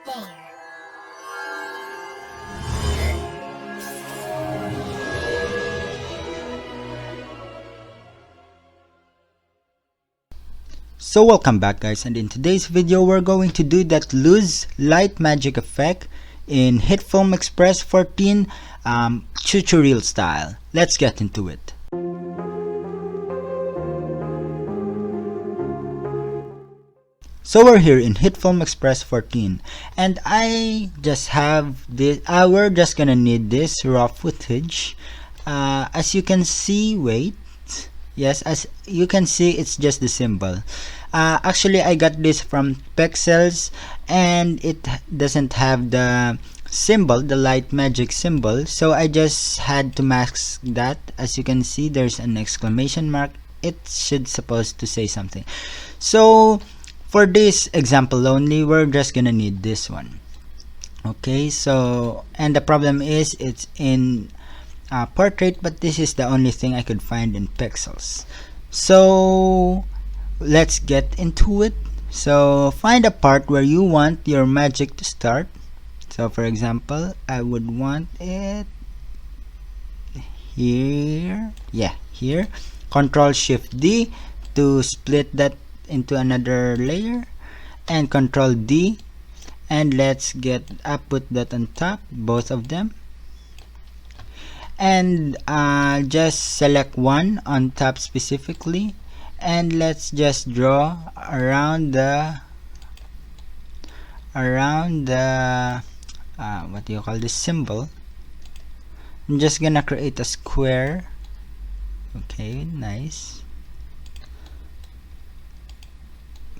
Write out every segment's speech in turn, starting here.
So welcome back, guys, and in today's video we're going to do that loose light magic effect in HitFilm Express 14 choochoo reel style. Let's get into it. So we're here in HitFilm Express 14 and I just have this, we're just gonna need this raw footage. As you can see, yes, as you can see, it's just the symbol. Actually, I got this from Pexels and it doesn't have the symbol, the light magic symbol, so I just had to mask that. As you can see, there's an exclamation mark. It should supposed to say something. So for this example only, we're just gonna need this one. Okay, so, and the problem is it's in portrait, but this is the only thing I could find in Pexels. So let's get into it. So find a part where you want your magic to start. So for example, I would want it here. Yeah, here. Control Shift D to split that into another layer, and Control D, and let's put that on top, both of them, and just select one on top specifically, and let's just draw around the what do you call this symbol. I'm just gonna create a square. Okay, nice.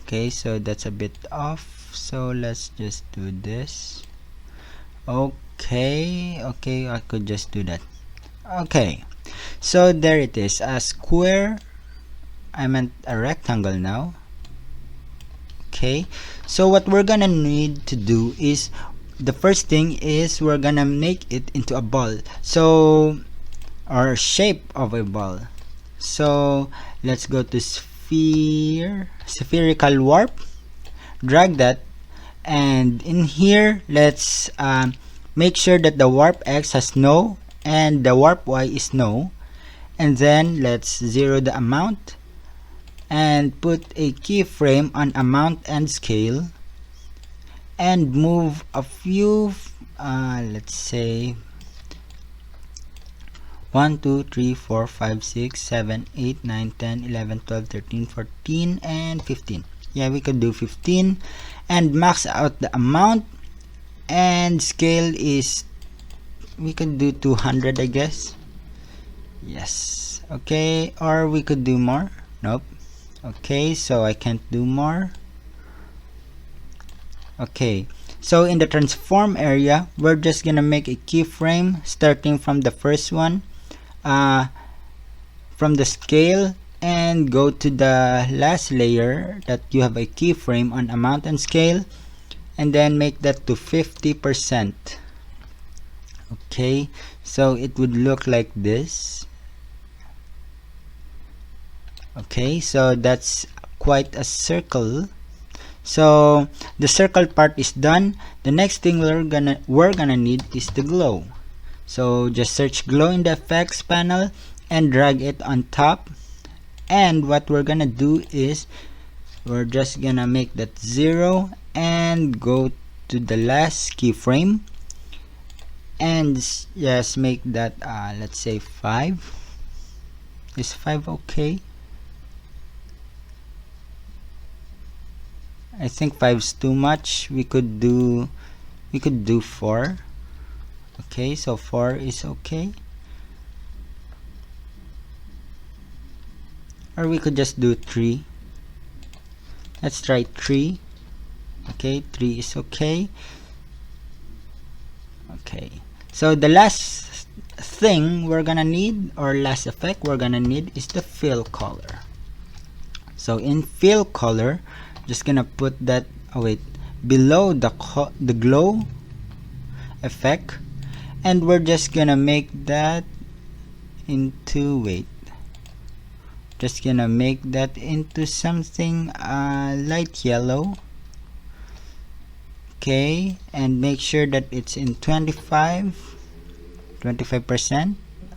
Okay, so that's a bit off, so let's just do this. Okay, I could just do that. Okay, so there it is, a square. I meant a rectangle now. Okay, so what we're gonna need to do is, the first thing is we're gonna make it into a ball, so, or shape of a ball. So let's go to spherical warp, drag that, and in here let's make sure that the warp X has no and the warp Y is no, and then let's zero the amount and put a keyframe on amount and scale, and move a few let's say 1, 2, 3, 4, 5, 6, 7, 8, 9, 10, 11, 12, 13, 14, and 15. Yeah, we could do 15, and max out the amount, and scale is, we could do 200, I guess. Yes. Okay, or we could do more. Nope. Okay, so I can't do more. Okay, so in the transform area, we're just gonna make a keyframe starting from the first one, from the scale, and go to the last layer that you have a keyframe on amount and scale, and then make that to 50%. Okay, so it would look like this. Okay, so that's quite a circle. So the circle part is done. The next thing we're gonna need is the glow. So just search glow in the effects panel and drag it on top, and what we're gonna do is we're just gonna make that 0 and go to the last keyframe and just make that let's say 5. Is 5 okay? I think 5 is too much. We could do 4. Okay, so 4 is okay, or we could just do 3. Let's try 3. Okay, 3 is okay. Okay, so the last thing we're gonna need, or last effect we're gonna need, is the fill color. So in fill color, just gonna put that below the glow effect, and we're just gonna make that into just gonna make that into something light yellow. Okay, and make sure that it's in 25%.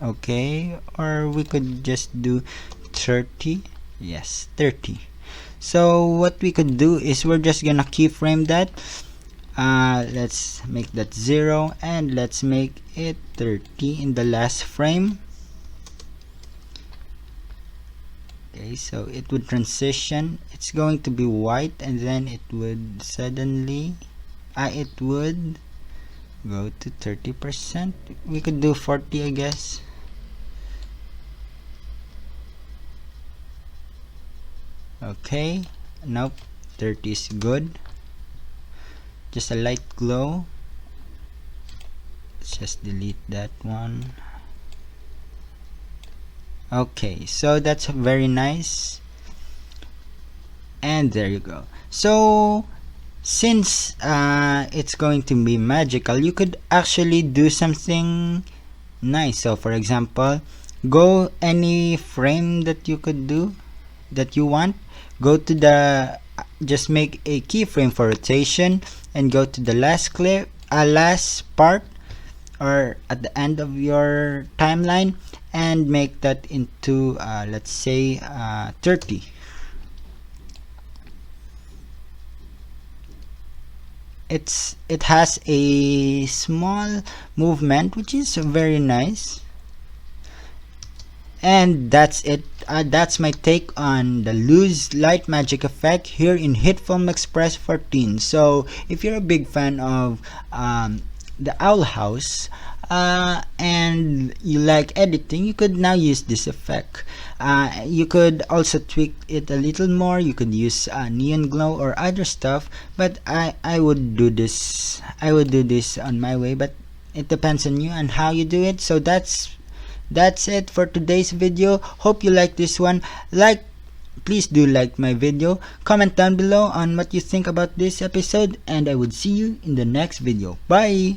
Okay, or we could just do 30. Yes, 30. So what we could do is we're just gonna keyframe that. Let's make that 0 and let's make it 30 in the last frame. Okay, so it would transition. It's going to be white and then it would suddenly it would go to 30%. We could do 40, I guess. Okay, nope, 30 is good. Just a light glow. Let's just delete that one. Okay, so that's very nice. And there you go. So since it's going to be magical, you could actually do something nice. So for example, go any frame that you could do that you want, go to the just make a keyframe for rotation and go to the last clip, last part, or at the end of your timeline, and make that into let's say 30. It has a small movement, which is very nice. And that's it. That's my take on the loose light magic effect here in hitfilm Express 14. So if you're a big fan of the Owl House and you like editing, you could now use this effect. You could also tweak it a little more. You could use neon glow or other stuff, but I would do this on my way, but it depends on you and how you do it. So that's it for today's video. Hope you like this one. Please do like my video, comment down below on what you think about this episode, and I would see you in the next video. Bye.